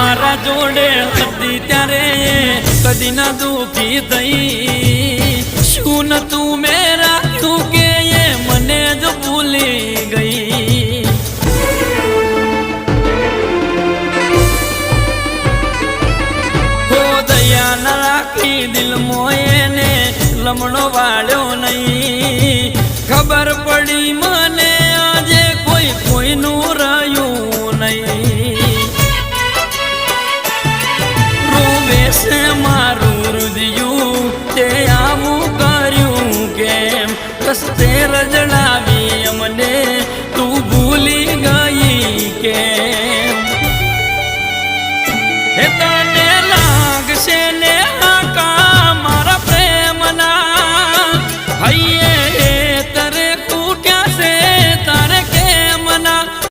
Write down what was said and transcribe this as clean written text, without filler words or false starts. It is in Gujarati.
મારા જોડે હતી ત્યારે કદી ના દુખી થઈ શું તું મેરા તું કે એ મને જ ભૂલી ગઈ હો દયા ના રાખી દિલ મોયને લમણો વાળ્યો નહીં ખબર પડી મને આજે કોઈ કોઈનું